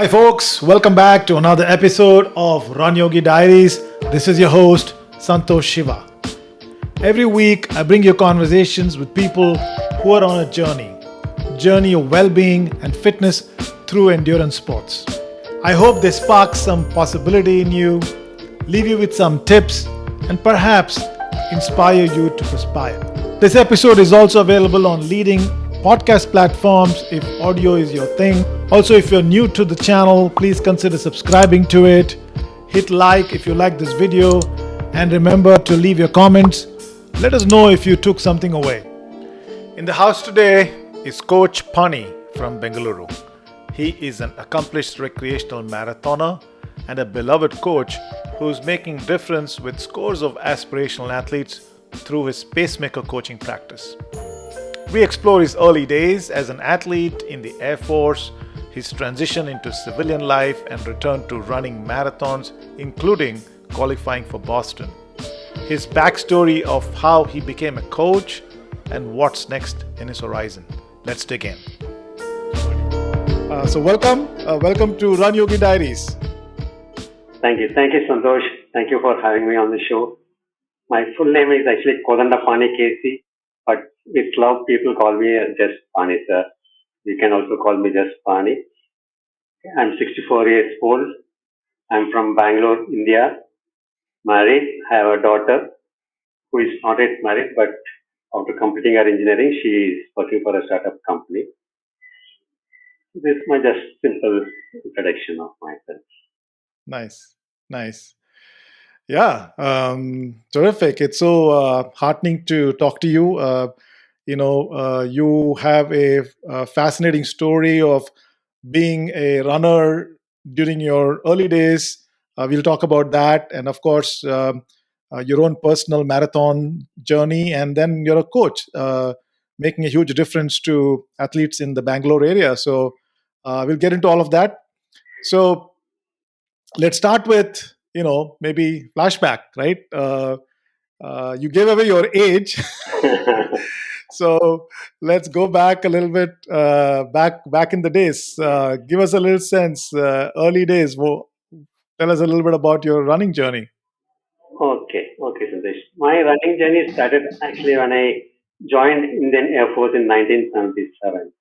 Hi, folks. Welcome back to another episode of RunYogi Diaries. This is your host, Santosh Shiva. Every week, I bring you conversations with people who are on a journey of well being and fitness through endurance sports. I hope they spark some possibility in you, leave you with some tips, and perhaps inspire you to perspire. This episode is also available on leading podcast platforms if audio is your thing. Also, if you're new to the channel, please consider subscribing to it. Hit like if you like this video, and remember to leave your comments. Let us know if you took something away. In the house today is Coach Pani from Bengaluru. He is an accomplished recreational marathoner and a beloved coach who's making difference with scores of aspirational athletes through his pacemaker coaching practice. We explore his early days as an athlete in the Air Force, his transition into civilian life and return to running marathons, including qualifying for Boston. His backstory of how he became a coach and what's next in his horizon. Let's dig in. Welcome to RunYogi Diaries. Thank you, Santosh. Thank you for having me on the show. My full name is actually Kodanda Pani KC, but with love people call me just Pani sir. You can also call me just Pani. I'm 64 years old. I'm from Bangalore, India. Married. I have a daughter who is not yet married, but after completing her engineering, she is working for a startup company. This is my just simple introduction of myself. Nice. Yeah, terrific. It's so heartening to talk to you. You have a fascinating story of being a runner during your early days. We'll talk about that. And of course, your own personal marathon journey. And then you're a coach, making a huge difference to athletes in the Bangalore area. So we'll get into all of that. So let's start with maybe flashback, right? You gave away your age. So let's go back a little bit, back in the days. Give us a little sense, early days. Tell us a little bit about your running journey. Okay, Sandesh. My running journey started actually when I joined Indian Air Force in 1977,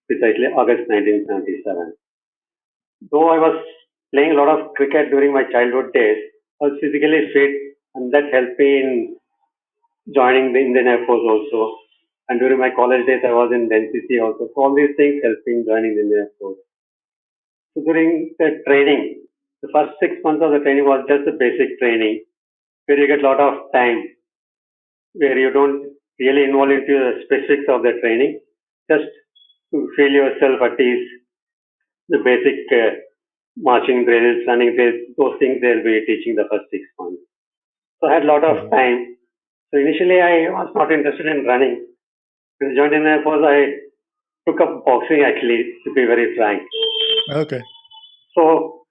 precisely August 1977. Though I was playing a lot of cricket during my childhood days, I was physically fit, and that helped me in joining the Indian Air Force also. And during my college days, I was in the NCC also. So all these things helped me in joining the Indian Air Force. So during the training, the first 6 months of the training was just the basic training, where you get a lot of time, where you don't really involve into the specifics of the training, just to feel yourself at ease, the basic marching drills, running drills, those things they'll be teaching the first 6 months. So I had a lot of time. So initially I was not interested in running. When I joined in Air Force, I took up boxing actually, to be very frank. Okay. So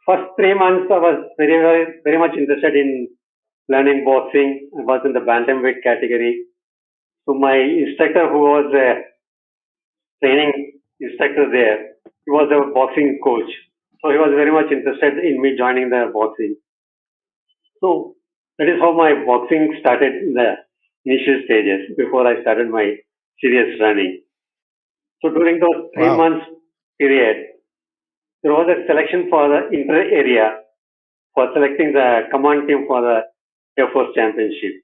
first 3 months I was very much interested in learning boxing. I was in the bantamweight category. So my instructor, who was a training instructor there, he was a boxing coach. So he was very much interested in me joining the boxing. So that is how my boxing started in the initial stages before I started my serious running. So during those 3 months period, there was a selection for the inter area for selecting the command team for the Air Force Championship.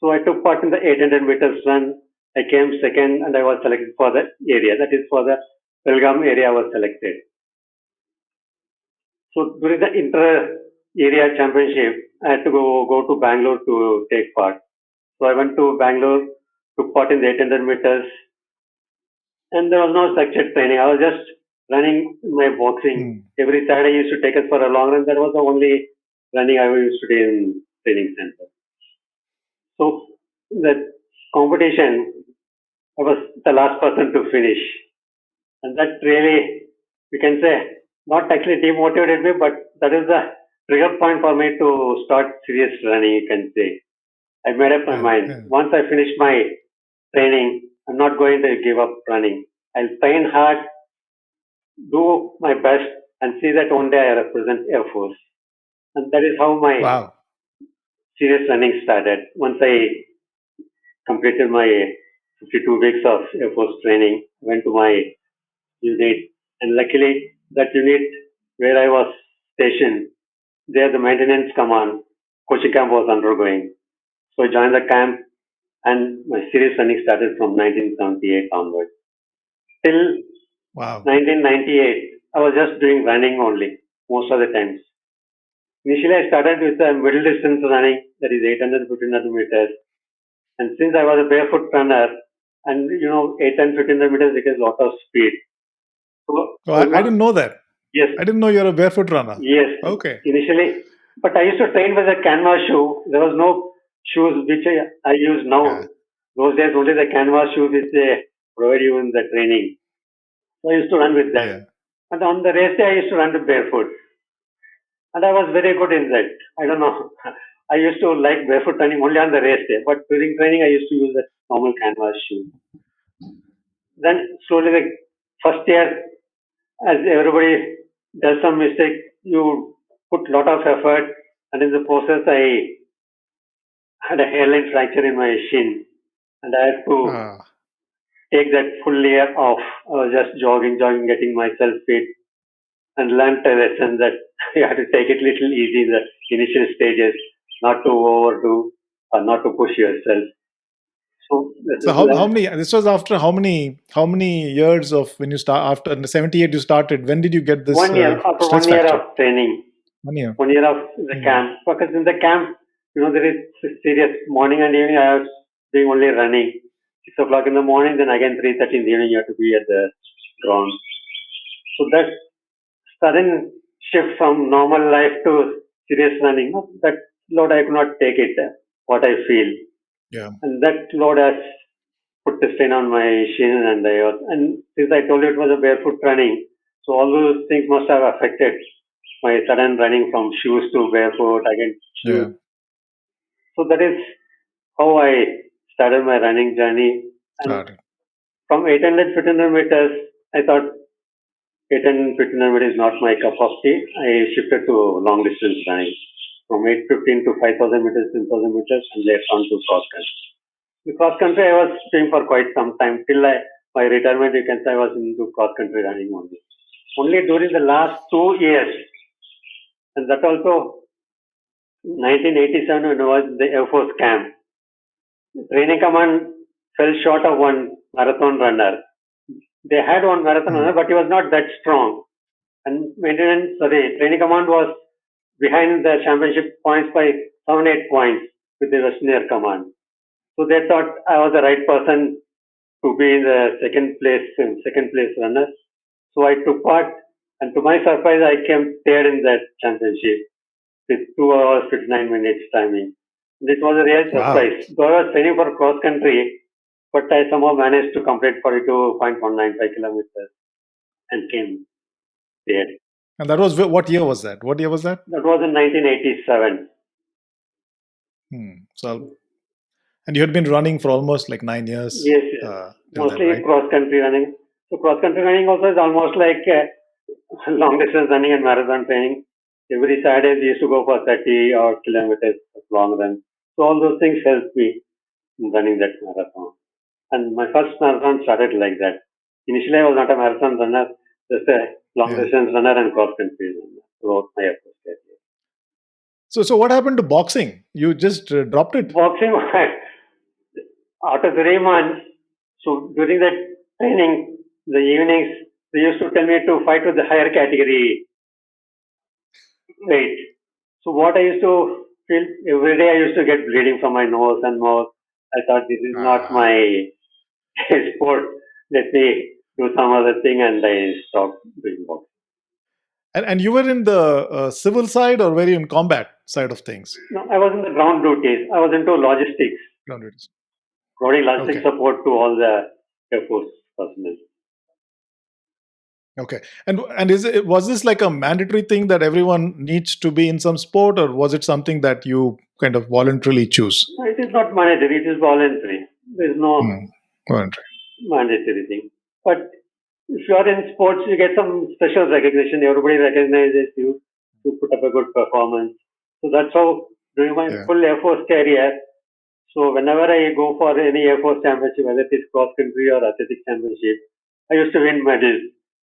So I took part in the 800 meters run. I came second and I was selected for the area. That is for the Belgaum area I was selected. So during the inter-area championship, I had to go to Bangalore to take part. So I went to Bangalore, took part in the 800 meters, and there was no structured training. I was just running my boxing. Every Saturday I used to take us for a long run. That was the only running I used to do in training center. So the competition, I was the last person to finish. And that really, we can say, not actually demotivated me, but that is the trigger point for me to start serious running, you can say. I made up my mind. Once I finish my training, I'm not going to give up running. I'll train hard do my best and see that one day I represent Air Force. And that is how my Wow. serious running started. Once I completed my 52 weeks of Air Force training, went to my unit, and luckily that unit where I was stationed, there the maintenance command coaching camp was undergoing. So I joined the camp, and my serious running started from 1978 onwards. Till Wow. 1998, I was just doing running only most of the times. Initially, I started with the middle distance running, that is 800, 1500 meters. And since I was a barefoot runner, and 8 and 1500 meters requires a lot of speed. So, Oh, I didn't know that. yes, I didn't know you're a barefoot runner. yes, Okay. initially. But I used to train with a canvas shoe. There was no shoes which I use Yeah. now. Those days, only the canvas shoes which they provide you in the training. So I used to run with that. Yeah. And on the race day, I used to run barefoot. And I was very good in that. I don't know. I used to like barefoot running only on the race day, but during training, I used to use that normal canvas shoe. Then slowly, the first year, as everybody does some mistake, you put lot of effort, and in the process, I had a hairline fracture in my shin, and I had to Ah. take that full year off. I was just jogging, getting myself fit, and learned a lesson that you have to take it little easy in the initial stages, not to overdo or not to push yourself. So this So is how many? This was after how many years of when you start after the 78 you started? When did you get this 1 year after stress 1 year fracture? of training, 1 year. 1 year of the Hmm. camp. Because in the camp, there is serious morning and evening. I was doing only running. 6 o'clock in the morning, then again 3:30 in the evening. You have to be at the ground. So that sudden shift from normal life to serious running, that load I could not take it. What I feel, Yeah. and that load has put the strain on my shin, and since I told you it was a barefoot running, so all those things must have affected my sudden running from shoes to barefoot again shoes. Yeah. So that is how I started my running journey. And Got it. from 800, 1500 meters, I thought 800, 1500 meters is not my cup of tea. I shifted to long distance running from 815 to 5000 meters, 10,000 meters, and later on to cross country. The cross country I was doing for quite some time till my retirement. You can say I was into cross country running only. Only during the last 2 years, and that also 1987 when I was in the Air Force camp. Training command fell short of one marathon runner. They had one marathon Hmm. runner, but he was not that strong. And training command was behind the championship points by 7, 8 points with the Western Air Command. So they thought I was the right person to be in the second place runner. So I took part, and to my surprise, I came third in that championship with 2 hours 59 minutes timing. It was a real Wow. surprise. Though I was training for cross country, but I somehow managed to complete 42.195 kilometers and came there. And that was what year was that? What year was that? That was in 1987. So, and you had been running for almost like 9 years Yes, yes. till then, Mostly right? cross country running. So cross country running also is almost like long distance running and marathon training. Every Saturday we used to go for 30 or kilometers of long run. So all those things helped me in running that marathon. And my first marathon started like that. Initially I was not a marathon runner, just a long Yeah. distance runner and cross country runner throughout my efforts. So what happened to boxing? You just dropped it. Boxing, after 3 months, so during that training, the evenings, they used to tell me to fight with the higher category weight. So what I used to feel every day, I used to get bleeding from my nose and mouth. I thought this is not Ah. my sport. Let me do some other thing, and I stopped doing boxing. And you were in the civil side or were you in combat side of things? No, I was in the ground duties. I was into logistics, Ground duties. providing logistics Okay. support to all the Air Force personnel. Okay. And was this like a mandatory thing that everyone needs to be in some sport, or was it something that you kind of voluntarily choose? No, it is not mandatory. It is voluntary. There is no Hmm. Voluntary. mandatory thing. But if you are in sports, you get some special recognition. Everybody recognizes you to put up a good performance. So that's how during my Yeah. full Air Force career. So whenever I go for any Air Force championship, whether it is cross country or athletic championship, I used to win medals.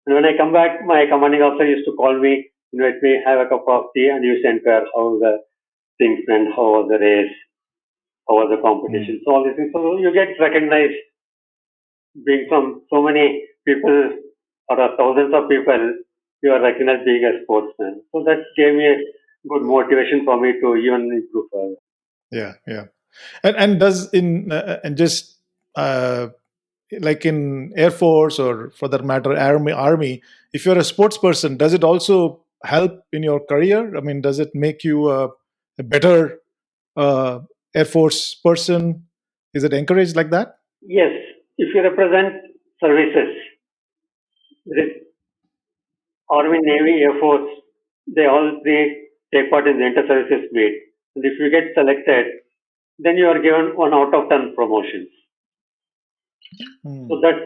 And when I come back, my commanding officer used to call me, invite me, have a cup of tea, and used to inquire how the things went, how was the race, how was the competition. So all these things. So you get recognized being from so many people or thousands of people, you are recognized being a sportsman. So that gave me a good motivation for me to even improve further. Yeah, yeah. And does in and just uh, like in Air Force or for that matter army, if you're a sports person, does it also help in your career? I mean, does it make you a better uh, Air Force person? Is it encouraged like that? Yes, if you represent services, the Army, Navy, Air Force, they all three take part in the inter-services meet. And if you get selected, then you are given 1 out of 10 promotions. So Hmm. that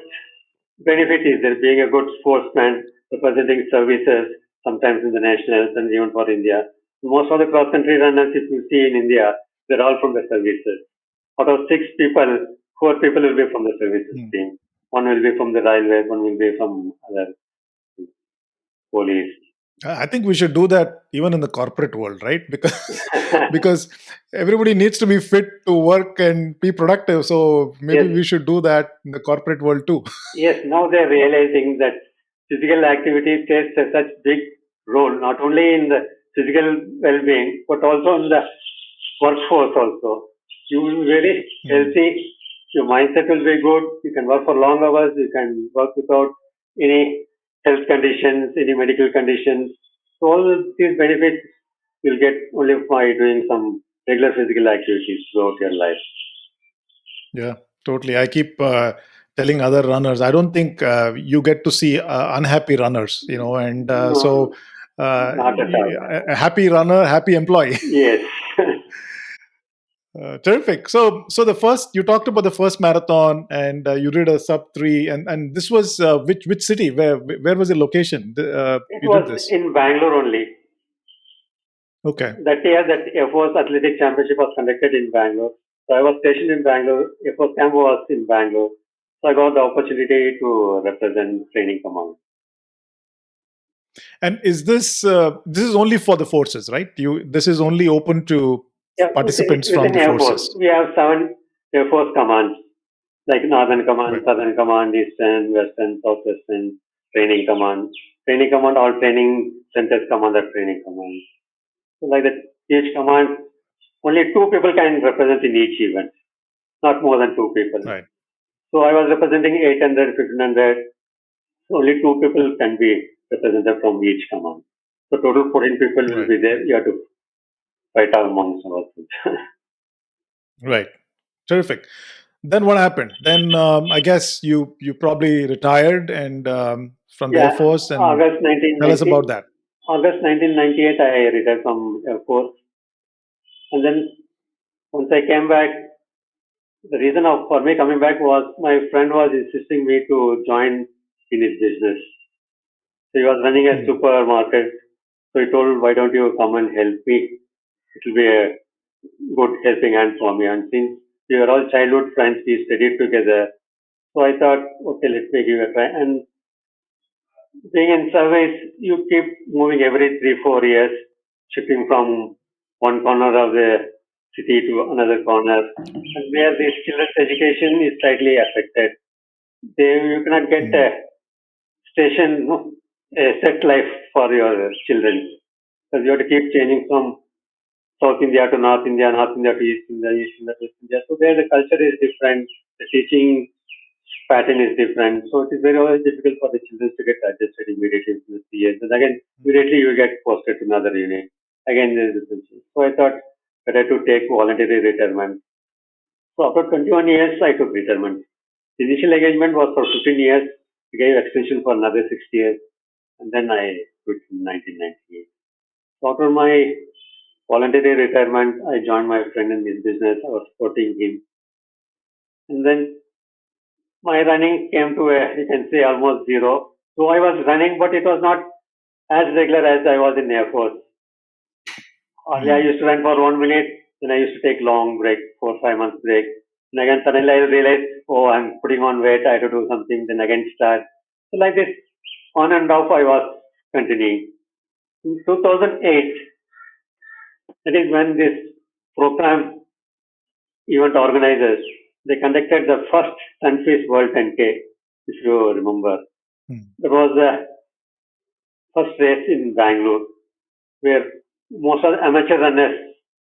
benefit is there being a good sportsman representing services, sometimes in the nationals and even for India. Most of the cross country runners, if you see in India, they're all from the services. Out of 6 people, 4 people will be from the services Hmm. team. One will be from the railways, one will be from other police. I think we should do that even in the corporate world, right? Because because everybody needs to be fit to work and be productive. So maybe Yes, we should do that in the corporate world too. yes. Now they're realizing that physical activity plays such big role, not only in the physical well-being, but also in the workforce also. You will be very Hmm. healthy, your mindset will be good, you can work for long hours, you can work without any health conditions, any medical conditions. So all these benefits you'll get only by doing some regular physical activities throughout your life. Yeah, totally. I keep telling other runners, I don't think you get to see unhappy runners, and No, so not at all. a happy runner, happy employee. Yes. Terrific. So the first you talked about the first marathon, and you did a sub 3, and this was which city? Where was the location? It You did was this. in Bangalore only. Okay. That year, that Air Force Athletic Championship was conducted in Bangalore. So I was stationed in Bangalore. Air Force camp was in Bangalore. So I got the opportunity to represent training command. And is this is only for the forces, right? You This is only open to Yeah, participants from within the Air Force, forces, we have 7 Air Force commands, like Northern Command, right? Southern Command, Eastern, Western, Southwestern, Training Command. Training Command, all training centers command that training command. So like that, each command, only 2 people can represent in each event, not more than 2 people. Right. So I was representing 800, 1500. Only 2 people can be represented from each command. So total 14 people will Right. be there. Right. You have to fight amongst ourselves. Right. Terrific. Then what happened? Then I guess you probably retired and from the Air Yeah, Force, and August tell us 1990, about that. August 1998, I retired from Air Force. And then once I came back, the reason for me coming back was my friend was insisting me to join in his business. So he was running a Hmm. supermarket. So he told, why don't you come and help me? It will be a good helping hand for me. And since we were all childhood friends, we studied together. So I thought, okay, let me give it a try. And being in service, you keep moving every 3, 4 years, shifting from one corner of the city to another corner. And where the children's education is slightly affected. You cannot get Hmm. a station, no, a set life for your children. Because you have to keep changing from South India to North India, North India to East India, East India to West India. So there the culture is different, the teaching pattern is different. So it is very always difficult for the children to get adjusted immediately to the CS. And again, immediately you get posted to another unit. Again, there is difference. So I thought better to take voluntary retirement. So after 21 years, I took retirement. The initial engagement was for 15 years. I gave extension for another 6 years. And then I quit in 1998. So after my voluntary retirement, I joined my friend in his business. I was supporting him. And then my running came to you can say almost zero. So I was running, but it was not as regular as I was in Air Force. Earlier I Hmm. used to run for 1 minute, then I used to take long break, 4 5 months break. And again suddenly I realized, oh, I'm putting on weight, I have to do something, then again start. So like this, on and off I was continuing. In 2008, that is when this program event organizers, they conducted the first Sunfish World 10K, if you remember. Hmm. There was the first race in Bangalore where most of the amateur runners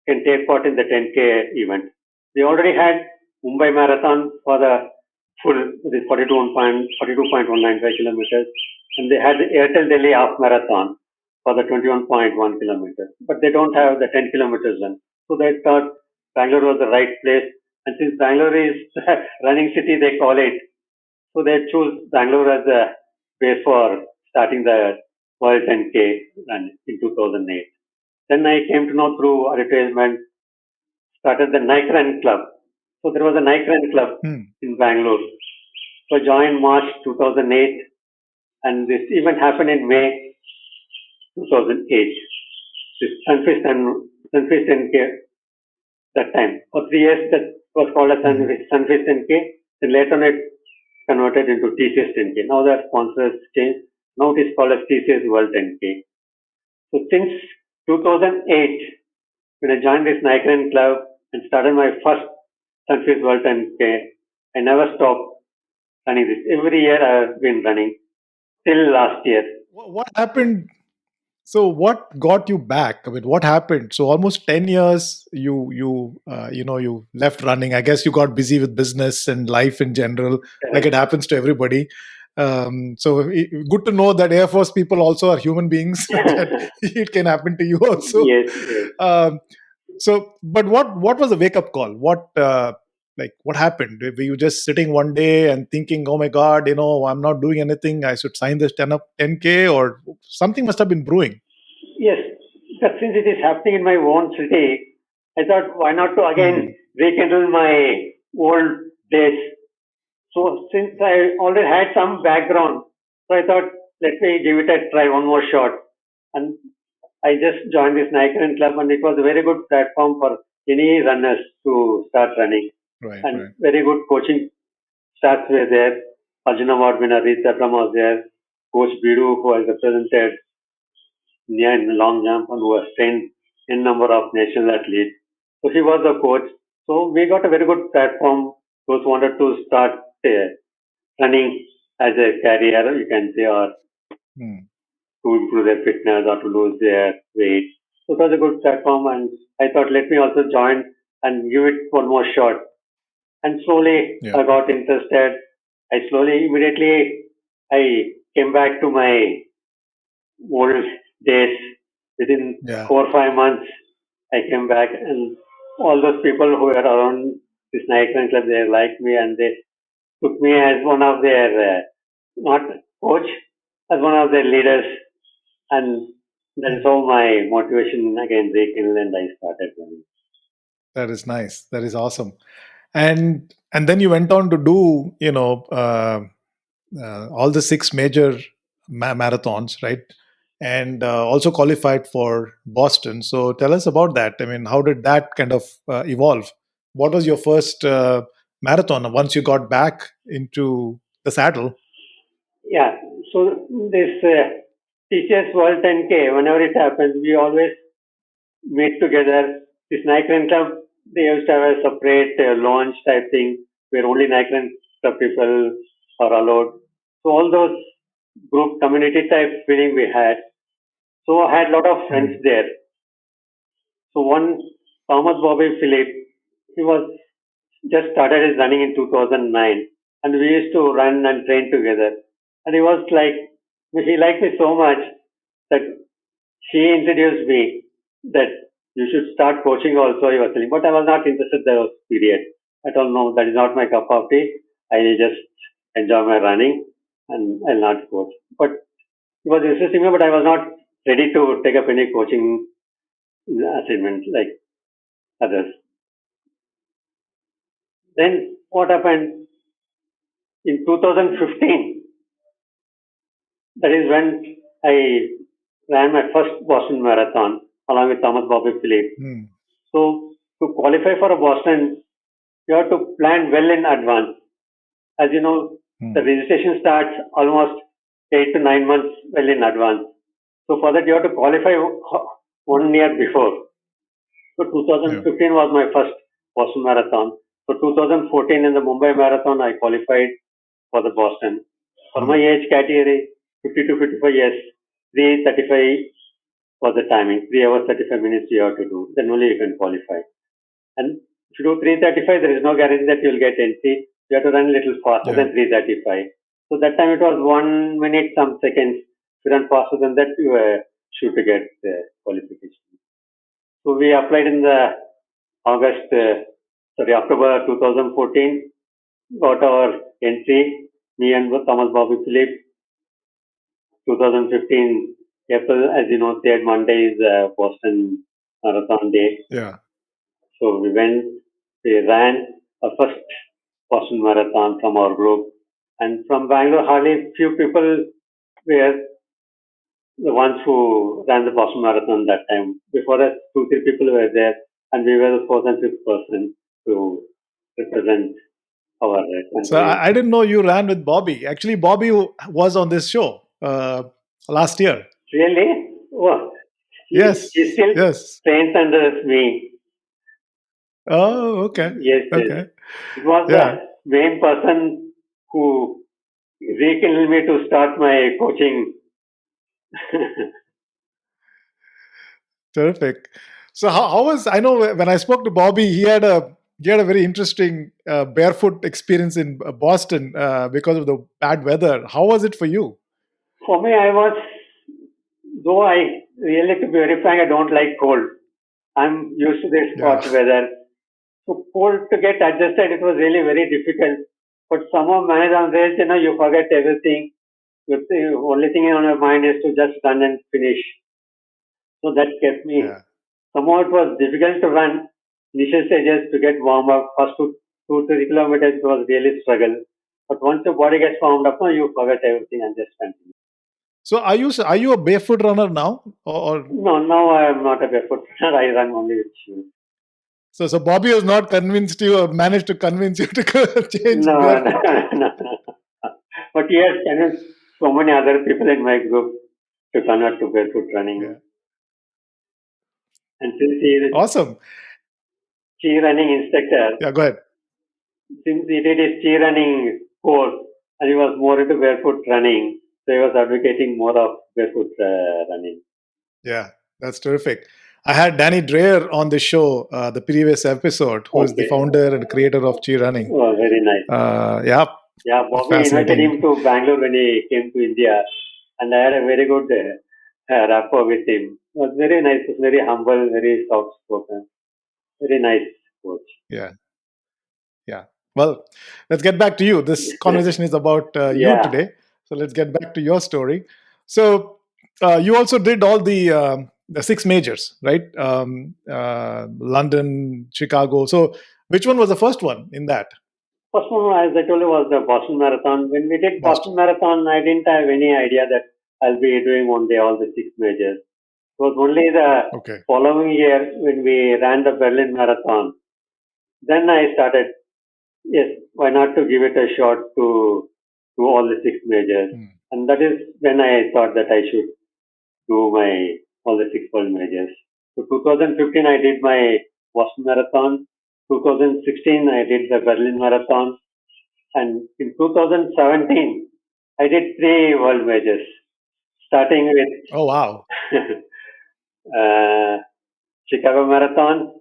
can take part in the 10K event. They already had Mumbai Marathon for the full, this 42.195 kilometers, and they had the Airtel Delhi Half Marathon for the 21.1 kilometers. But they don't have the 10 kilometers run. So they thought Bangalore was the right place. And since Bangalore is the running city, they call it, so they choose Bangalore as the base for starting the World 10K run in 2008. Then I came to know through advertisement, started the Nike Run Club. So there was a Nike Run Club Hmm. in Bangalore. So I joined March 2008, and this event happened in May 2008. This Sunfish 10K that time. For 3 years, that was called as Hmm. Sunfish 10K. Then later on, it converted into TCS 10K. Now the sponsors changed. Now it is called as TCS World 10K. So since 2008, when I joined this Nike Run Club and started my first Sunfish World 10K, I never stopped running this. Every year I have been running till last year. What happened? So what got you back? I mean, what happened? So almost 10 years you left running. I guess you got busy with business and life in general, like it Correct. happens to everybody. So good to know that Air Force people also are human beings, that it can happen to you also. Yes, yes. Um, so, but what was the wake up call? What happened? Were you just sitting one day and thinking, "Oh my God, I'm not doing anything. I should sign this 10K," or something must have been brewing? Yes, but since it is happening in my own city, I thought why not to again Hmm. rekindle my old days. So since I already had some background, so I thought let me give it a try, one more shot. And I just joined this Nike Run Club, and it was a very good platform for any runners to start running. Right, And right. very good coaching staffs were there. Arjun Award winner Rita Abram was there. Coach Bidu, who has represented India in long jump and who has trained in number of national athletes. So he was the coach. So we got a very good platform. Those who wanted to start running as a career, you can say, or Hmm. to improve their fitness or to lose their weight. So it was a good platform, and I thought let me also join and give it one more shot. And slowly Yeah, I got interested. I slowly, immediately, I came back to my old days. Within yeah. 4 5 months, I came back, and all those people who were around this night run club, they liked me, and they took me as one of their, not coach, as one of their leaders. And that is Hmm. how my motivation again rekindled, and I started running. That is nice. That is awesome. And then you went on to do all the six major marathons, right? And also qualified for Boston. So tell us about that. I mean, how did that kind of evolve? What was your first marathon once you got back into the saddle? Yeah, so this Teachers World 10K, whenever it happens, we always meet together. This Nike Run Club, they used to have a separate launch type thing where only Nike Run Club people are allowed. So all those group community type feeling we had. So I had a lot of friends Hmm. there. So one Thomas Bobby Philip, he was just started his running in 2009, and we used to run and train together. And he was like, he liked me so much that she introduced me that you should start coaching also, he was telling. But I was not interested those period. I don't know, that is not my cup of tea. I just enjoy my running and I'll not coach. But he was insisting me, but I was not ready to take up any coaching assignment like others. Then what happened? in 2015, that is when I ran my first Boston Marathon along with Thomas Bobby Philip. Hmm. So to qualify for a Boston, you have to plan well in advance. As you know, the registration starts almost 8 to 9 months well in advance. So for that, you have to qualify 1 year before. So Yeah. 2015 was my first Boston Marathon. So 2014 in the Mumbai Marathon, I qualified for the Boston. For my age category, 50 to 55 years, 3:35 was the timing. 3 hours 35 minutes you have to do. Then only you can qualify. And if you do 3:35, there is no guarantee that you will get entry. You have to run a little faster Yeah. than 3:35. So that time it was 1 minute some seconds. If you run faster than that, you are sure to get qualification. So we applied in the October 2014, got our entry. Me and Thomas Bobby Philip. 2015 April, as you know, third Monday is Boston Marathon Day. Yeah. So we ran a first Boston Marathon from our group. And from Bangalore, hardly few people were the ones who ran the Boston Marathon that time. Before us, 2, 3 people were there, and we were the fourth and fifth person to represent our So country. I didn't know you ran with Bobby. Actually, Bobby was on this show last year. Really? Oh, he Yes. still Yes. trains under me. Oh, okay. Yes, yes. Okay. It was Yeah. the main person who rekindled me to start my coaching. Terrific. So how was, I know when I spoke to Bobby, he had a very interesting barefoot experience in Boston because of the bad weather. How was it for you? For me, though I really, to be very frank, I don't like cold. I'm used to this Yeah. hot weather. So cold to get adjusted, it was really very difficult. But somehow managed on this, you forget everything. The only thing on your mind is to just run and finish. So that kept me. Yeah. Somehow it was difficult to run initial stages to get warm up. First 2, 3 kilometers it was really struggle. But once your body gets warmed up, you forget everything and just continue. So are you a barefoot runner now, or No, now I am not a barefoot runner. I run only with shoes. so Bobby has not convinced you or managed to convince you to change No, no, barefoot? no. But yes, so many other people in my group to convert to barefoot running. Yeah. And since he is Awesome. ski running instructor, Yeah. Go ahead. since he did his ski running course and he was more into barefoot running, so he was advocating more of barefoot running. Yeah, that's terrific. I had Danny Dreyer on the show, the previous episode, who is the Okay. founder and creator of Chi Running. Oh, very nice. Yeah, Yeah, Bobby invited him fascinating. to Bangalore when he came to India, and I had a very good rapport with him. It was very nice, very humble, very soft spoken, very nice coach. Yeah, yeah. Well, let's get back to you. This conversation is about you Yeah, today. So let's get back to your story. So you also did all the six majors, right? London, Chicago. So which one was the first one in that? first one, as I told you, was the Boston Marathon. When we did Boston. Boston Marathon, I didn't have any idea that I'll be doing one day all the 6 majors. It was only the Okay. following year when we ran the Berlin Marathon. Then I started, yes, why not to give it a shot to do all the 6 majors. Hmm. And that is when I thought that I should do my all the 6 world majors. So 2015 I did my Boston Marathon. 2016 I did the Berlin Marathon. And in 2017 I did 3 world majors, starting with Oh, wow. uh, Chicago Marathon,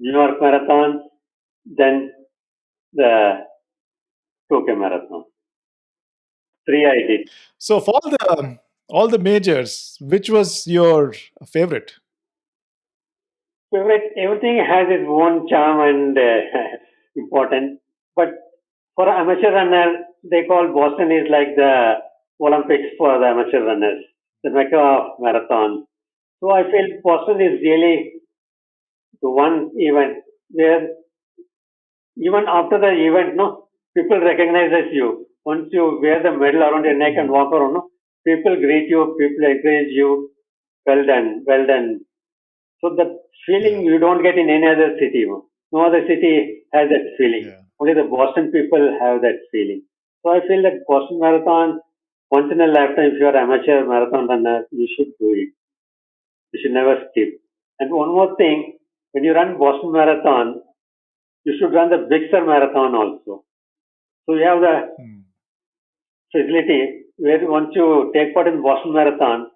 New York Marathon, then the Tokyo Marathon. 3 I did. So for all the majors, which was your favorite? Favorite, everything has its own charm and importance. But for amateur runner, they call Boston is like the Olympics for the amateur runners, the mecca of marathon. So I feel Boston is really the one event where even after the event, no, people recognizes you. once you wear the medal around your neck and walk around, no, people greet you, people encourage you, well done, well done. So that feeling you don't get in any other city. No other city has that feeling. Yeah. Only the Boston people have that feeling. So I feel that Boston Marathon, once in a lifetime, if you are amateur marathon runner, you should do it. You should never skip. And one more thing, when you run Boston Marathon, you should run the Big Sur Marathon also. So you have the Hmm. facility where once you take part in Boston Marathon,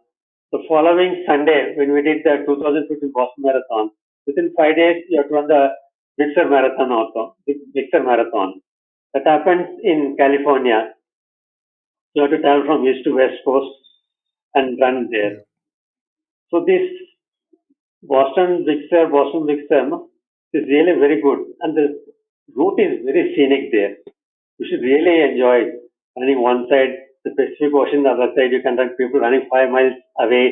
the following Sunday, when we did the 2015 Boston Marathon, within 5 days, you have to run the Big Sur Marathon also, Big Sur Marathon. That happens in California. You have to travel from east to west coast and run there. Yeah. So this Boston Big Sur no, is really very good. And the route is very scenic there. You should really enjoy running one side, the Pacific Ocean, the other side, you can run people running 5 miles away.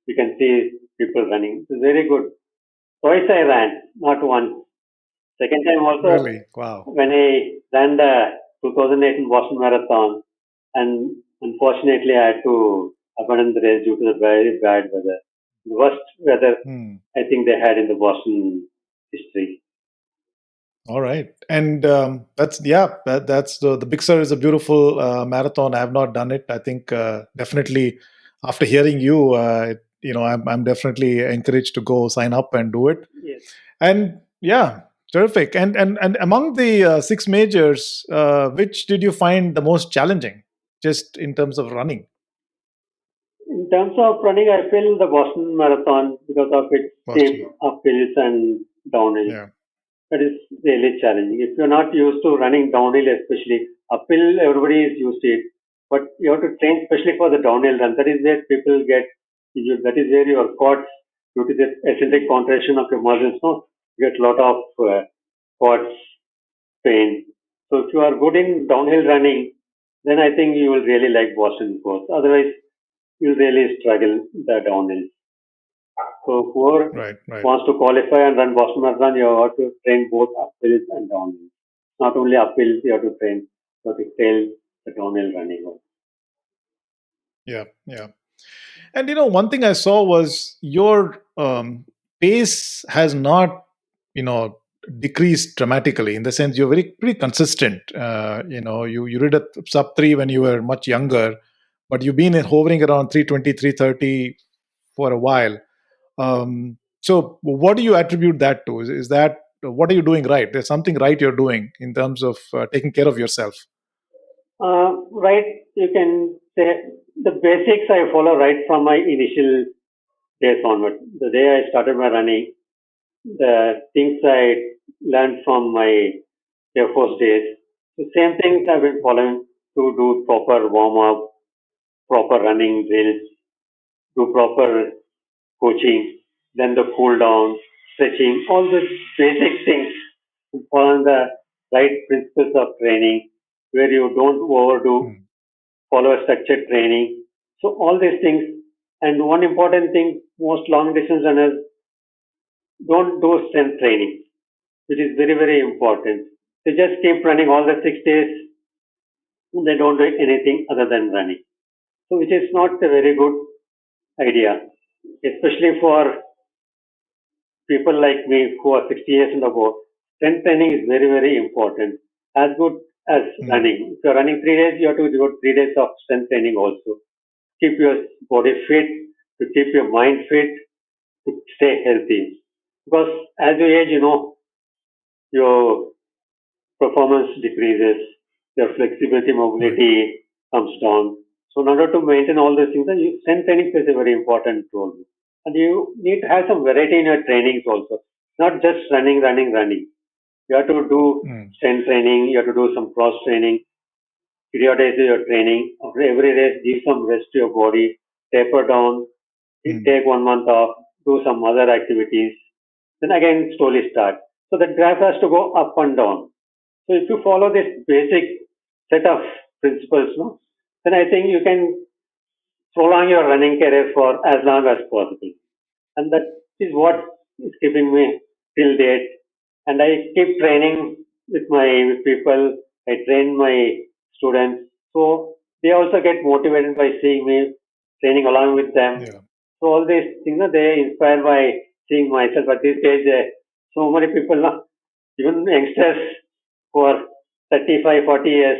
You can see people running. It's very good. Twice I ran, not once. Second time also Really? Wow. when I ran the 2018 Boston Marathon, and unfortunately I had to abandon the race due to the very bad weather. The worst weather Hmm. I think they had in the Boston history. All right, and that's the Big Sur is a beautiful marathon. I have not done it. I think definitely after hearing you, I'm definitely encouraged to go sign up and do it. Yes. And yeah, terrific. And among the six majors, which did you find the most challenging, just in terms of running? In terms of running, I feel the Boston Marathon because of its steep Boston. uphills and downhills. Yeah. That is really challenging. If you're not used to running downhill, especially uphill, everybody is used to it. But you have to train especially for the downhill run. That is where people get injured. That is where your quads, due to the eccentric contraction of your muscles, no, you get a lot of quads pain. So if you are good in downhill running, then I think you will really like Boston course. Otherwise, you'll really struggle the downhill. So whoever Right. Right. wants to qualify and run Boston Marathon, you have to train both uphills and downhills. Not only uphills, you have to train, you have to train the downhill running also. Yeah. Yeah. And one thing I saw was your pace has not, you know, decreased dramatically. In the sense, you're very pretty consistent. You did a sub 3 when you were much younger, but you've been hovering around 320, 330 for a while. So, what do you attribute that to? Is that what are you doing right? There's something right you're doing in terms of taking care of yourself. Right, you can say the basics I follow right from my initial days onward. The day I started my running, the things I learned from my Air Force days, the same things I've been following to do proper warm up, proper running drills, do proper coaching, then the cool down, stretching, all the basic things, following the right principles of training, where you don't overdo, Hmm. follow a structured training. So all these things, and one important thing, most long distance runners don't do strength training, which is very, very important. They just keep running all the 6 days, they don't do anything other than running. So which is not a very good idea, especially for people like me who are 60 years and above. Strength training is very, very important, as good as Hmm. running. If you're running 3 days, you have to do 3 days of strength training also. Keep your body fit, to keep your mind fit, to stay healthy. Because as you age, your performance decreases, your flexibility, Right. mobility comes down. So in order to maintain all these things, strength training plays a very important role. And you need to have some variety in your trainings also. Not just running, running, running. You have to do Hmm. strength training, you have to do some cross training, periodize your training. After every race, give some rest to your body, taper down, Hmm. take 1 month off, do some other activities, then again slowly start. So the graph has to go up and down. So if you follow this basic set of principles, no, then I think you can prolong your running career for as long as possible. And that is what is keeping me till date. And I keep training with people. I train my students. So they also get motivated by seeing me training along with them. Yeah. So all these things, they inspire by seeing myself. At this stage, so many people, even youngsters who are 35, 40 years,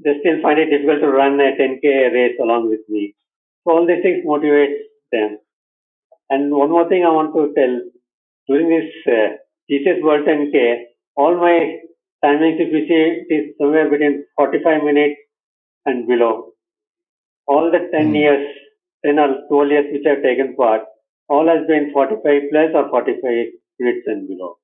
they still find it difficult to run a 10K race along with me. So all these things motivate them. And one more thing I want to tell, during this TCS World 10K, all my timings, if you see, it is somewhere between 45 minutes and below. All the 10 Hmm. years, 10 or 12 years which I've taken part, all has been 45 plus or 45 minutes and below.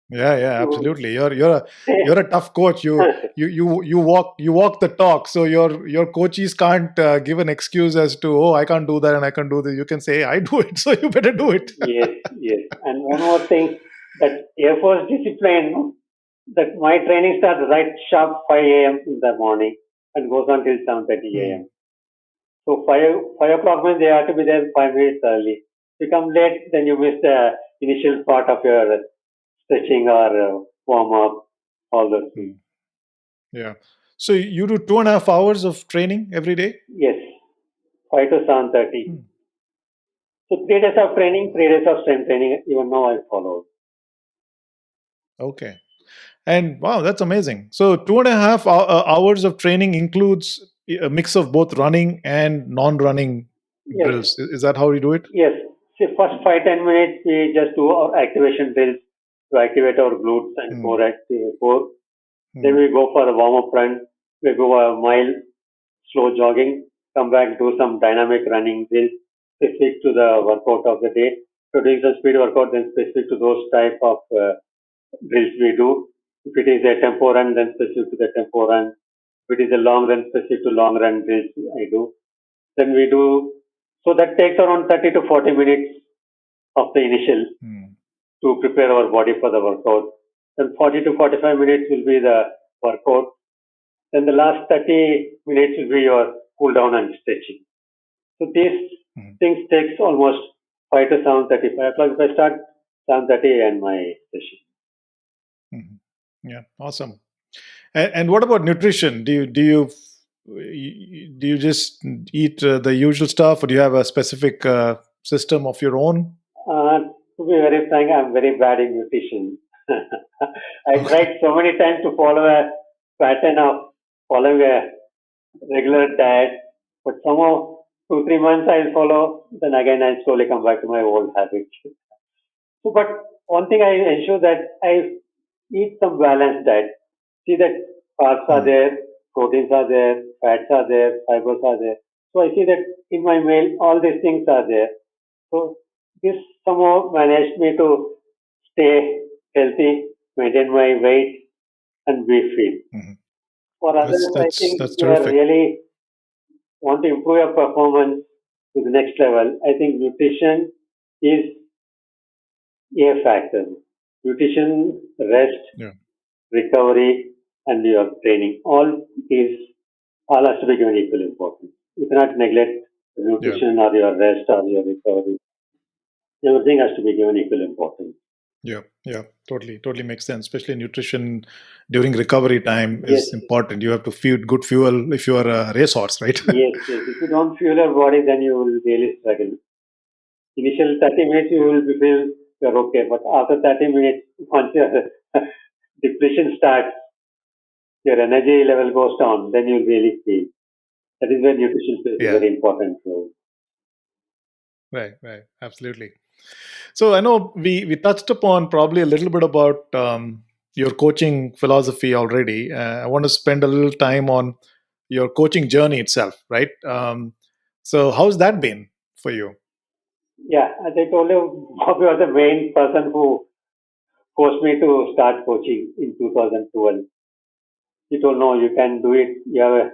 Yeah, So, absolutely. You're a tough coach. You walk the talk. So your coaches can't give an excuse as to, oh, I can't do that and I can do this. You can say, hey, I do it, so you better do it. yes, yes. And one more thing, that Air Force discipline, that my training starts right sharp 5 a.m. in the morning and goes on till 7:30 Hmm. a.m. So 5 o'clock means they have to be there 5 minutes early. If you come late, then you miss the initial part of your stretching or warm up, all those things. Hmm. Yeah. So you do 2.5 hours of training every day? Yes, 5 to 7:30. Hmm. So 3 days of training, 3 days of strength training. Even now I follow. Okay. And wow, that's amazing. So 2.5 hours of training includes a mix of both running and non-running Yes, drills. Is that how you do it? yes. See, first 5-10 minutes we just do our activation drills to activate our glutes and Hmm. core. Then Hmm. we go for a warm up run. We go a mile slow jogging, come back, do some dynamic running drills specific to the workout of the day. So doing some speed workout, then specific to those type of drills we do. If it is a tempo run, then specific to the tempo run. If it is a long run, specific to long run drills I do. Then we do, so that takes around 30 to 40 minutes of the initial Hmm. to prepare our body for the workout. Then 40 to 45 minutes will be the workout. Then the last 30 minutes will be your cool down and stretching. So these Hmm. things takes almost 5 to 7:30. 5 o'clock if I start, 7:30 and my session. Hmm. Yeah, awesome. And what about nutrition? Do you just eat the usual stuff, or do you have a specific system of your own? To be very frank, I'm very bad in nutrition. I Okay. tried so many times to follow a pattern of following a regular diet, but somehow 2-3 months I'll follow, then again I'll slowly come back to my old habits. So, but one thing I ensure that I eat some balanced diet. See that carbs are Hmm. there, proteins are there, fats are there, fibers are there. So I see that in my meal all these things are there. So this somehow managed me to stay healthy, maintain my weight, and be fit. Mhm. For That's others, I that's think that's you are terrific. really want to improve your performance to the next level. I think nutrition is a factor. Nutrition, rest, Yeah, recovery, and your training is all has to be given equal importance. You cannot neglect the yeah, nutrition or your rest or your recovery. Everything has to be given equal importance. yeah. Totally makes sense. Especially nutrition during recovery time Yes, is important. You have to feed good fuel if you are a racehorse, right? yes, yes. If you don't fuel your body, then you will really struggle. Initial 30 minutes you Yeah, will feel you're okay, but after 30 minutes, once your depletion starts, your energy level goes down, then you'll really feel. That is where nutrition plays a yeah. very important role. Right. Absolutely. So I know we touched upon probably a little bit about your coaching philosophy already. I want to spend a little time on your coaching journey itself, right? So how's that been for you? Yeah, as I told you, Bobby was the main person who forced me to start coaching in 2012. He told, no, you can do it. You have a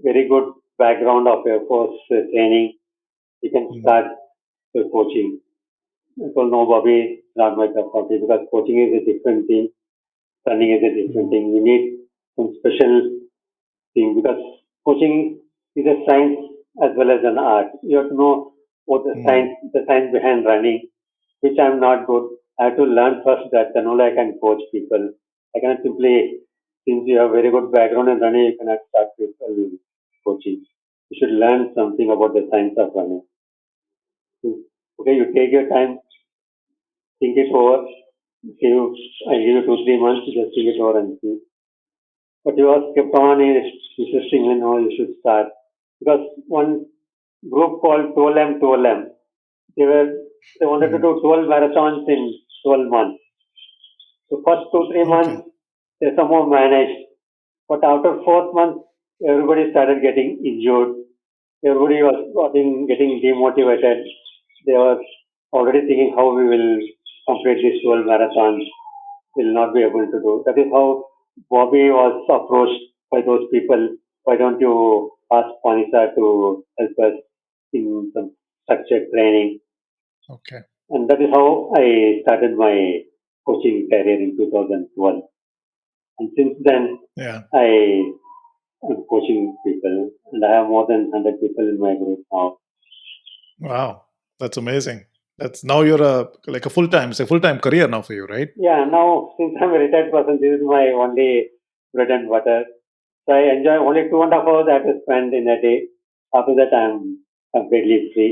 very good background of Air Force training. You can Mm, start your coaching. I told, no, Bobby, not my cup of tea because coaching is a different thing. Running is a different mm, thing. You need some special thing because coaching is a science as well as an art. You have to know what mm, the science behind running, which I'm not good. I have to learn first that then only I can coach people. I cannot simply since you have very good background in running, you cannot start people coaching. You should learn something about the science of running. Okay, you take your time, think it over. I give you 2 3 months, just think it over and see. But you have kept on insisting, you should start. Because one group called 12M 12M, they wanted to Mhm. do 12 marathons in 12 months. So first 2 3 months, Okay. they somehow managed. But after fourth month, everybody started getting injured. Everybody was getting demotivated. They were already thinking how we will complete this 12 marathons. Will not be able to do. That is how Bobby was approached by those people. Why don't you ask Panisa to help us in some structured training? Okay. And that is how I started my coaching career in 2012. And since then, Yeah. I am coaching people, and I have more than 100 people in my group now. Wow. That's amazing. That's now you're like a full time. It's a full time career now for you, right? Yeah, now since I'm a retired person, this is my only bread and butter. So I enjoy only 2.5 hours I have to spend in a day. After that, I'm completely free.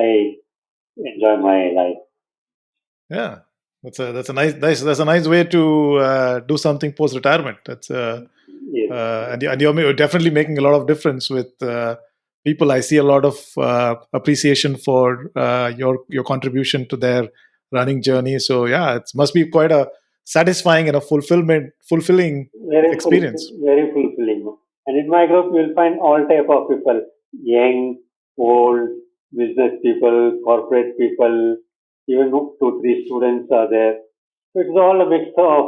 I enjoy my life. Yeah. That's a nice nice way to do something post retirement. That's Yes. and you're definitely making a lot of difference with people. I see a lot of appreciation for your contribution to their running journey. So yeah, it must be quite a satisfying and a fulfilling experience. Very fulfilling. And in my group, you'll find all type of people: young, old, business people, corporate people, even 2 3 students are there. So it's all a mix of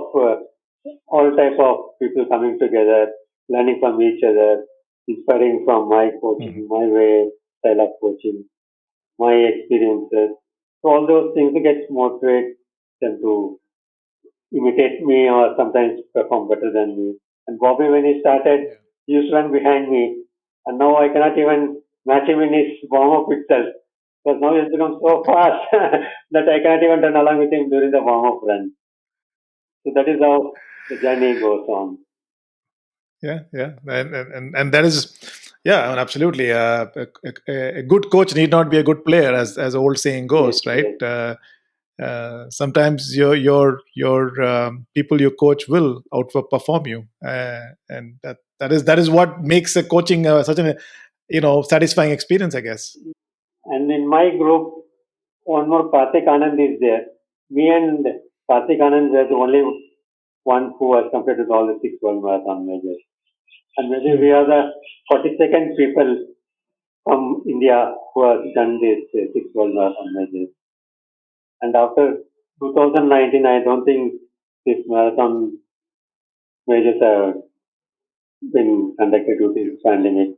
all type of people coming together, learning from each other, inspiring from my Mhm. coaching, my way, style of coaching, my experiences. So all those things get motivate them to imitate me or sometimes perform better than me. And Bobby, when he started, Yeah. he used to run behind me. And now I cannot even match him in his warm up itself. Because now he's become so fast that I cannot even run along with him during the warm up run. So that is how the journey goes on. Yeah, and that is, yeah, I mean, absolutely. A good coach need not be a good player, as the old saying Yes, goes, right? yes. Sometimes your people you coach will outperform you, and that is what makes a coaching such an satisfying experience, I guess. And in my group, one more Karthik Anand is there. Me and Karthik Anand were the only one who has completed all the 6 World Marathon majors. And maybe we Hmm. are the 42nd people from India who have done this 6 World Marathon majors. And after 2019, I don't think this marathon majors have been conducted due to this pandemic.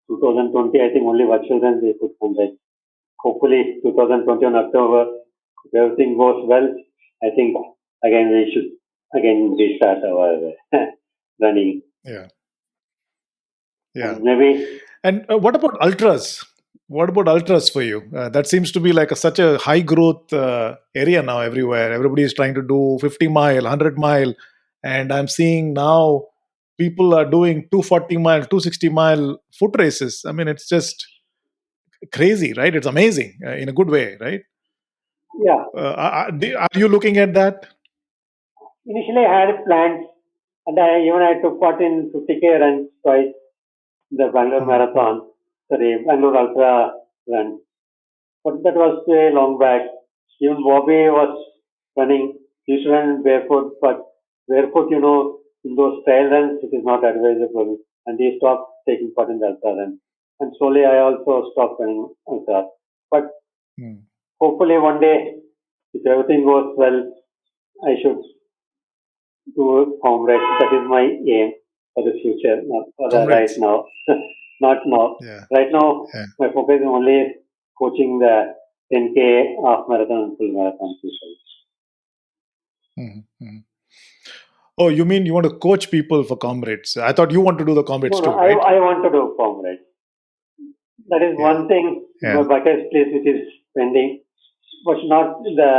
2020, I think only virtual run they could conduct. Hopefully, 2021 October, if everything goes well, I think again we should again restart our running. Yeah, yeah. And maybe And what about ultras? What about ultras for you? That seems to be like such a high growth area now everywhere. Everybody is trying to do 50 mile, 100 mile. And I'm seeing now people are doing 240 mile, 260 mile foot races. I mean, it's just crazy, right? It's amazing in a good way, right? yeah, Are you looking at that? initially I had plans, and I took part in 50K runs twice, the Bangalore Mm-hmm. Marathon, sorry, Bangalore Ultra run. But that was way long back. Even Bobby was running. He used to run barefoot, but barefoot, in those trail runs, it is not advisable. And he stopped taking part in the ultra run. And slowly, I also stopped running ultra. But hopefully, one day, if everything goes well, I should do comrade. That is my aim for the future, not for the right Comrades. now. Not now. Yeah. Right now, Yeah. my focus is only coaching the 10K, half marathon, and full marathon people. Mm-hmm. Oh, you mean you want to coach people for comrades? I thought you want to do the No, comrades no, too, right? I want to do comrade. That is Yeah. one thing in my Yeah. bucket list which is pending, but not in the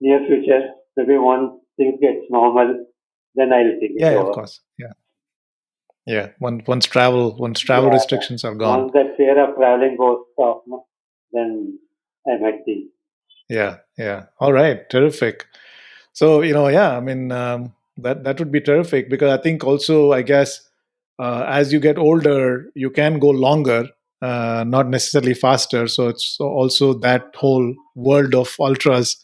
near future. Maybe once things gets normal, then I'll think it Yeah, of over. course. Yeah. Yeah. Once travel Yeah, restrictions are gone. once that fear of traveling goes off, no, then I might think. Yeah. Yeah. All right. Terrific. So, yeah, I mean, that would be terrific, because I think also, I guess, as you get older, you can go longer, not necessarily faster. So it's also that whole world of ultras,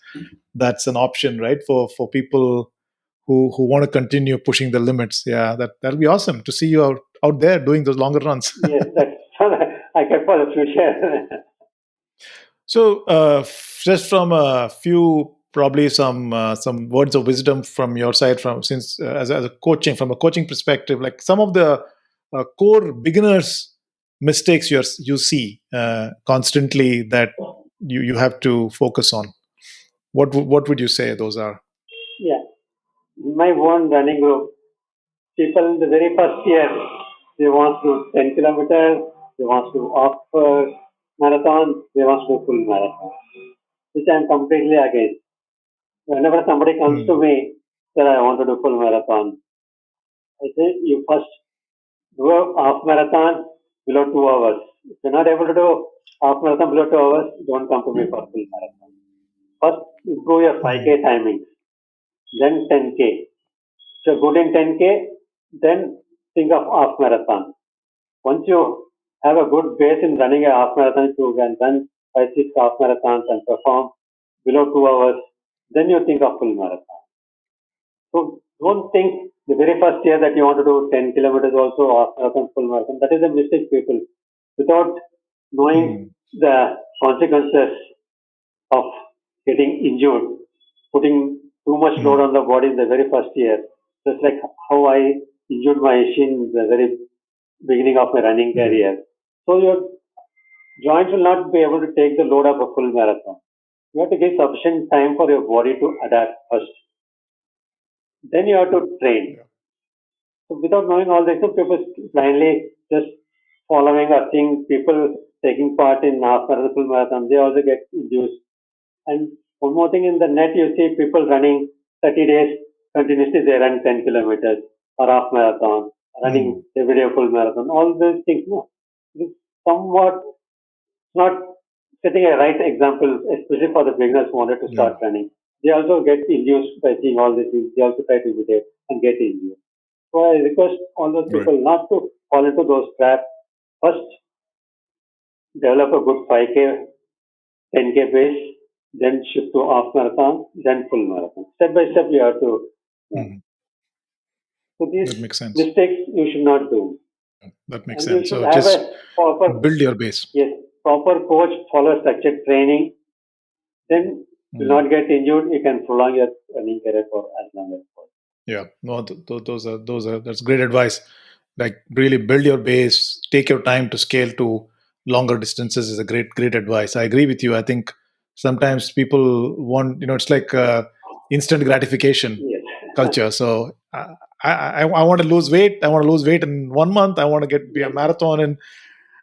that's an option, right, for people who want to continue pushing the limits. Yeah, that'll be awesome to see you out there doing those longer runs. Yes, that's I get for the future. So, just from a few, probably some words of wisdom from your side, from since as a coaching, from a coaching perspective, like some of the core beginners mistakes you see constantly, that you have to focus on. What would you say those are? Yeah, my own running group, people in the very first year, they want to do 10 kilometers, they want to do half marathon, they want to do full marathon, which I'm completely against. Whenever somebody comes to Hmm. me, that I want to do full marathon, I say you first do a half marathon below 2 hours. If you're not able to do half marathon below 2 hours, don't come to me for full marathon. First, improve your Hmm. 5K timings, then 10K. So good in 10K, then think of half marathon. Once you have a good base in running a half marathon, you can run 5, 6 half marathons and perform below 2 hours, then you think of full marathon. So don't think the very first year that you want to do 10 kilometers also half marathon, full marathon. That is a mistake, people. Without knowing Hmm. the consequences of getting injured, putting too much load Hmm. on the body in the very first year, just like how I injured my shin in the very beginning of my running Hmm. career. So your joints will not be able to take the load of a full marathon. You have to give sufficient time for your body to adapt first. Then you have to train. Yeah. So without knowing all this, people blindly just following or seeing people taking part in half marathon, full marathon, they also get induced. And one more thing, in the net, you see people running 30 days continuously, they run 10 kilometers or half marathon, running Hmm. every day full marathon. All those things, no, it's somewhat not setting a right example, especially for the beginners who wanted to Yeah. start running. They also get induced by seeing all these things. They also try to imitate and get induced. So I request all those Right. people not to fall into those traps. First, develop a good 5K, 10K base, then shift to half marathon, then full marathon. Step by step, you have to. Yeah. Hmm. So these That makes sense. mistakes you should not do, That makes and you sense. should So have just a proper, build your base. yes, proper coach, follow structured training. Then you'll Hmm. not get injured. You can prolong your running career for as long as possible. Yeah, no, those are that's great advice. Like, really build your base, take your time to scale to longer distances is a great advice. I agree with you. I think sometimes people want, it's like instant gratification Yes. culture. So I want to lose weight. I want to lose weight in 1 month. I want to be a Yes. marathon,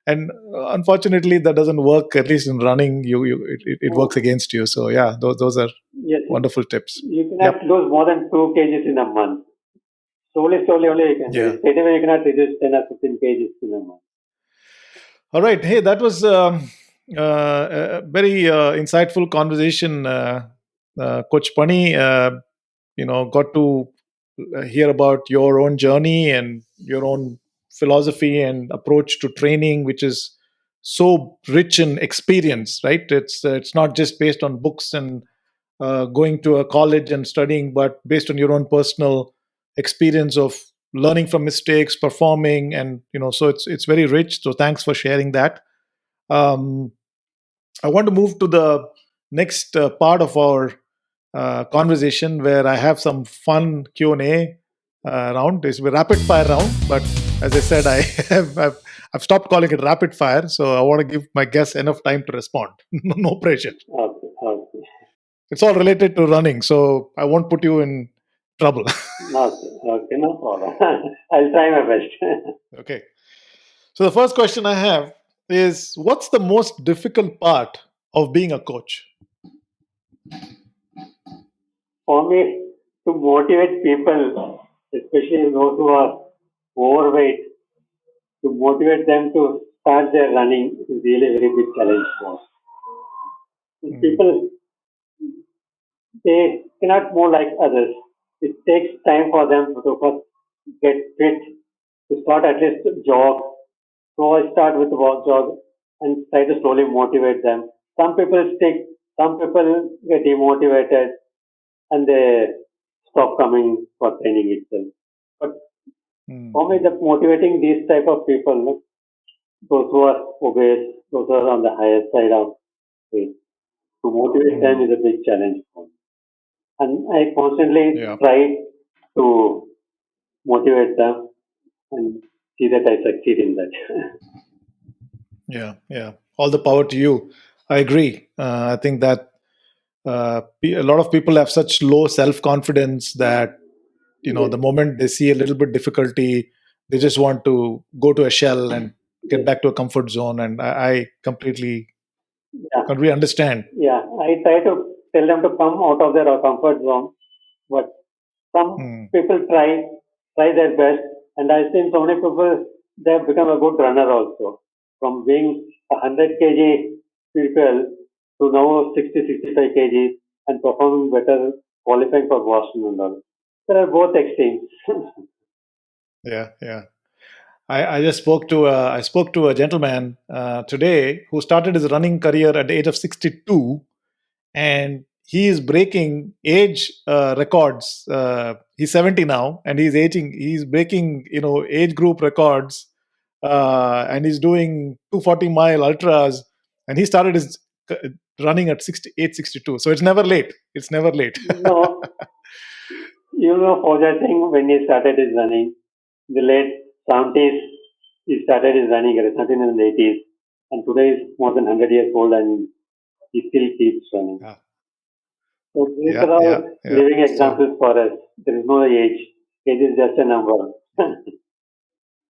and unfortunately that doesn't work. At least in running, it works No. against you. So yeah, those are Yes. wonderful tips. You cannot Yep. lose more than 2 kgs in a month. Slowly, only you can Yeah. reduce. Straight away, you cannot reduce 10 or 15 kgs in a month. All right. Hey, that was a very insightful conversation, Coach Pani. Got to hear about your own journey and your own philosophy and approach to training, which is so rich in experience. Right? It's not just based on books and going to a college and studying, but based on your own personal experience of learning from mistakes, performing, and so it's very rich. So thanks for sharing that. um, I want to move to the next part of our conversation, where I have some fun Q&A round. It's a rapid fire round, but as I said, I've stopped calling it rapid fire, so I want to give my guests enough time to respond. No pressure. Okay. Okay. It's all related to running, so I won't put you in trouble. Okay. Okay. No problem. I'll try my best. Okay. So the first question I have is, what's the most difficult part of being a coach? For me, to motivate people especially those who are overweight, to motivate them to start their running is really a very big challenge for us. People, they cannot move like others. It takes time for them to first get fit, to start at least jog. So I start with walk jog and try to slowly motivate them. Some people stick, some people get demotivated and they stop coming for training itself. But for me, the motivating these type of people, those who are obese, those who are on the higher side of weight, to motivate them is a big challenge for me. And I constantly Yeah. try to motivate them and see that I succeed in that. Yeah. Yeah. All the power to you. I agree. I think that a lot of people have such low self confidence that Yes, the moment they see a little bit difficulty, they just want to go to a shell and get yes, back to a comfort zone. And I yeah, completely understand. yeah. I try to tell them to come out of their comfort zone, but some Hmm. people try their best, and I've seen so many people they have become a good runner also. From being 100 kg people to now 60-65 kg and performing better, qualifying for Boston and all. There are both extremes. Yeah. Yeah. I spoke to a gentleman today who started his running career at the age of 62, and he is breaking age records. He's 70 now, and he's breaking age group records, and he's doing 240-mile ultras, and he started his running at 68, 62. So it's never late. It's never late. No, for that thing when he started his running, the late 70s, he started his running at 1980s, and today is more than 100 years old and he still keeps running. Yeah, So these yeah, are yeah, all yeah. living So examples for us. There is no age. Age is just a number.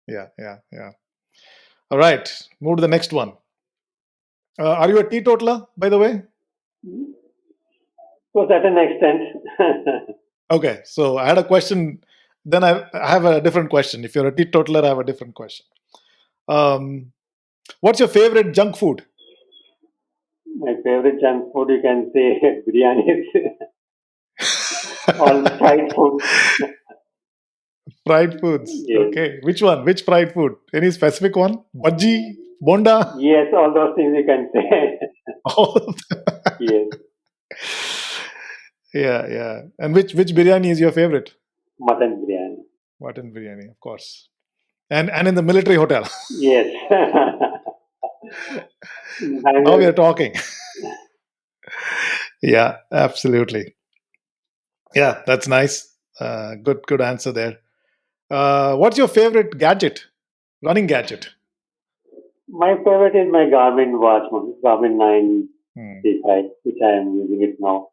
yeah, yeah, yeah. All right, move to the next one. Are you a teetotaler, by the way? To a certain extent. Okay, so I had a question. Then I have a different question. If you're a teetotaler, I have a different question. Um, what's your favorite junk food? My favorite junk food, you can say biryani, all fried food. Fried foods. Yes, Okay, which one? Which fried food? Any specific one? Bhaji, bonda. yes, all those things you can say. All of them. Yes, Yeah, yeah. And which biryani is your favorite? mutton biryani. Mutton biryani, of course. And in the military hotel. Yes. In Now we Bangalore, are talking. Yeah, absolutely. Yeah, that's nice. Good answer there. What's your favorite gadget? Running gadget. my favorite is my Garmin watch, Garmin Hmm. 935, which I am using it now.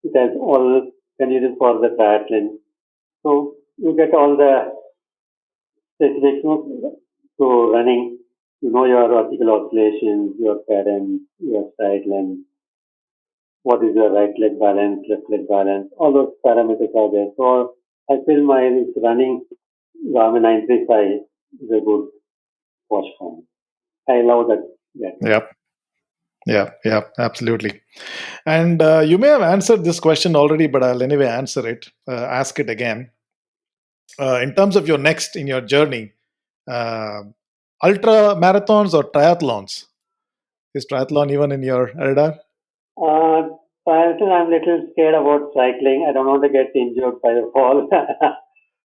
It has all can use it for the triathlon. So you get all the specifics to running. You know your vertical oscillations, your cadence, your stride length, what is your right leg balance, left leg balance, all those parameters are there. So I feel my running Garmin 935 is a good watch for me. I love that. Yeah. Yep. Yeah, yeah, absolutely. And you may have answered this question already, but I'll anyway answer it, ask it again. In terms of your next in your journey, uh, ultra marathons or triathlons? Is triathlon even in your radar? Personally, I'm a little scared about cycling. I don't want to get injured by the fall.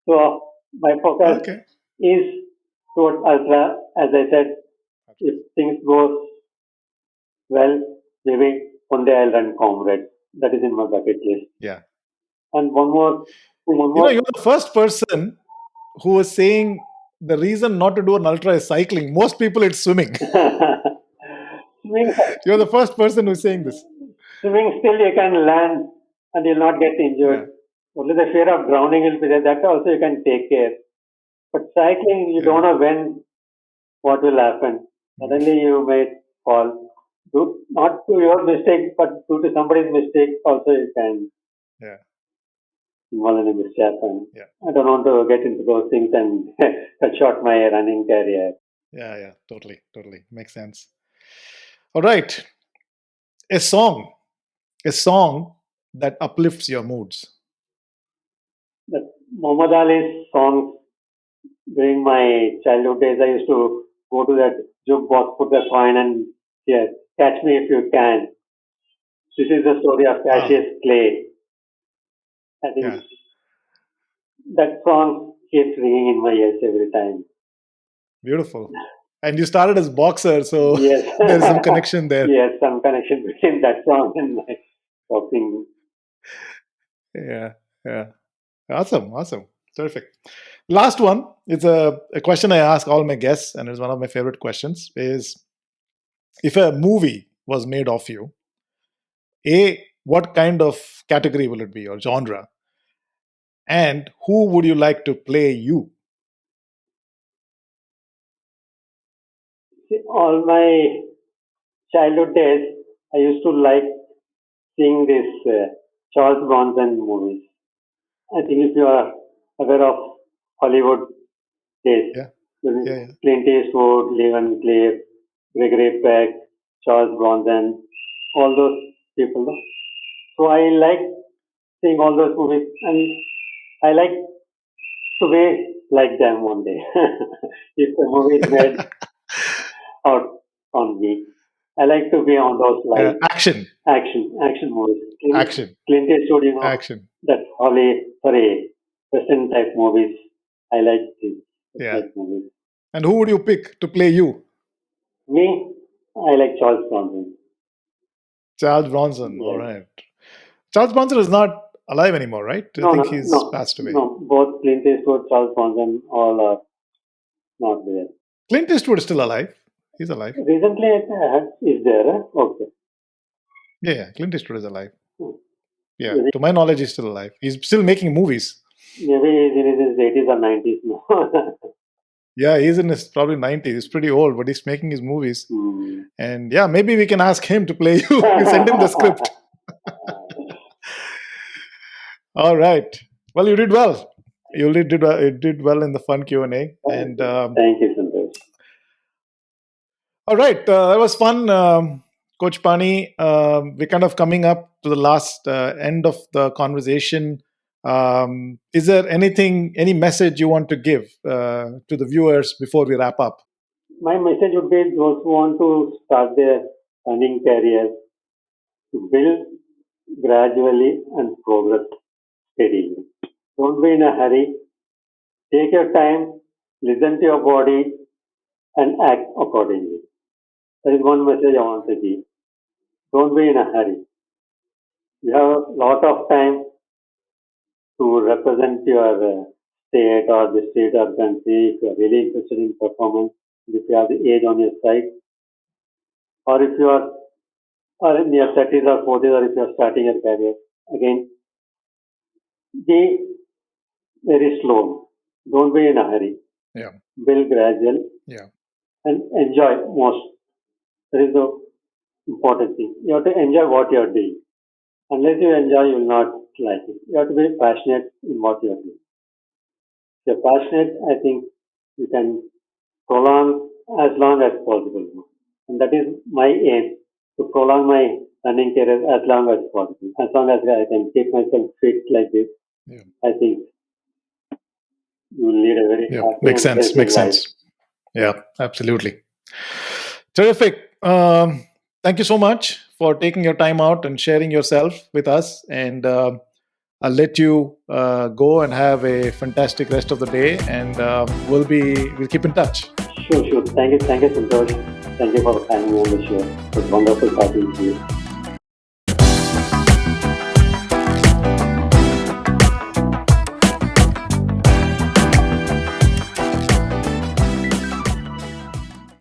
So my focus Okay. is towards ultra. As I said, if things go well, maybe one day I'll run comrade. That is in my bucket list. Yeah. And one You're more. the first person who was saying the reason not to do an ultra is cycling. Most people, it's swimming. Swimming, You're the first person who's saying this. swimming still you can land and you'll not get Yeah. injured. Only the fear of drowning will be there. That also you can take care. But cycling, you don't Yeah. know when what will happen. Suddenly you may fall. Not to your mistake, but due to somebody's mistake, also you can. Yeah. involved in a mishap, and Yeah. I don't want to get into those things and cut short my running career. Yeah. Totally. Makes sense. All right. A song. A song that uplifts your moods. But Muhammad Ali's songs during my childhood days, I used to go to that jukebox, put the coin, and yeah, catch me if you can. This is the story of Wow. Cassius Clay. I think Yeah. that song keeps ringing in my ears every time. Beautiful. And you started as boxer, so Yes, there is some connection there. yes, some connection between that song and my boxing. Yeah. Awesome. Terrific. Last one. It's a question I ask all my guests, and it's one of my favorite questions. Is if a movie was made of you, what kind of category will it be or genre? And who would you like to play you? See, all my childhood days, I used to like seeing these Charles Bronson movies. I think if you are aware of Hollywood days, Yeah. Clint Eastwood, Levin Cliff, Gregory Peck, Charles Bronson, all those people. So I like seeing all those movies, and I like to be like them one day. If the movie is made out on me, I like to be on those lines. Action. Action movies. Action. Clint Eastwood, Action. that Western type movies. I like these type movies. And who would you pick to play you? Me, I like Charles Bronson. Charles Bronson. Yes. All right. Charles Bronson is not alive anymore, right? I think he's passed away. No, both Clint Eastwood, Charles Bronson, all are not there. Clint Eastwood is still alive. He's alive. Recently, is there? Okay. Yeah. Clint Eastwood is alive. Yeah. To my knowledge, he's still alive. He's still making movies. Maybe he's in his 80s or 90s now. Yeah, he's in his probably 90s. He's pretty old, but he's making his movies. And yeah, maybe we can ask him to play you. We send him the script. All right. Well, you did well. You did well in the fun Q&A. And thank you, Santosh. All right. That was fun. Coach Pani, we're kind of coming up to the last end of the conversation. Is there any message you want to give to the viewers before we wrap up? My message would be those who want to start their running career to build gradually and progress steadily. Don't be in a hurry. Take your time, listen to your body, and act accordingly. That is one message I want to give. Don't be in a hurry. You have a lot of time to represent your state or the state or country if you are really interested in performance, if you have the age on your side, or if you are in your 30s or 40s, or if you are starting your career. Again, be very slow. Don't be in a hurry. Yeah. Build gradual. Yeah. And enjoy most. That is the important thing. You have to enjoy what you are doing. Unless you enjoy, you will not like it. You have to be passionate in what you are doing. If you're passionate, I think you can prolong as long as possible. And that is my aim, to prolong my running career as long as possible. As long as I can keep myself fit like this, I think you will lead a very happy makes and sense. life. Yeah, absolutely. Terrific. Thank you so much for taking your time out and sharing yourself with us. And I'll let you go and have a fantastic rest of the day. And we'll keep in touch. Sure. Thank you, Santosh. Thank you for having me on the show. It was wonderful talking to you.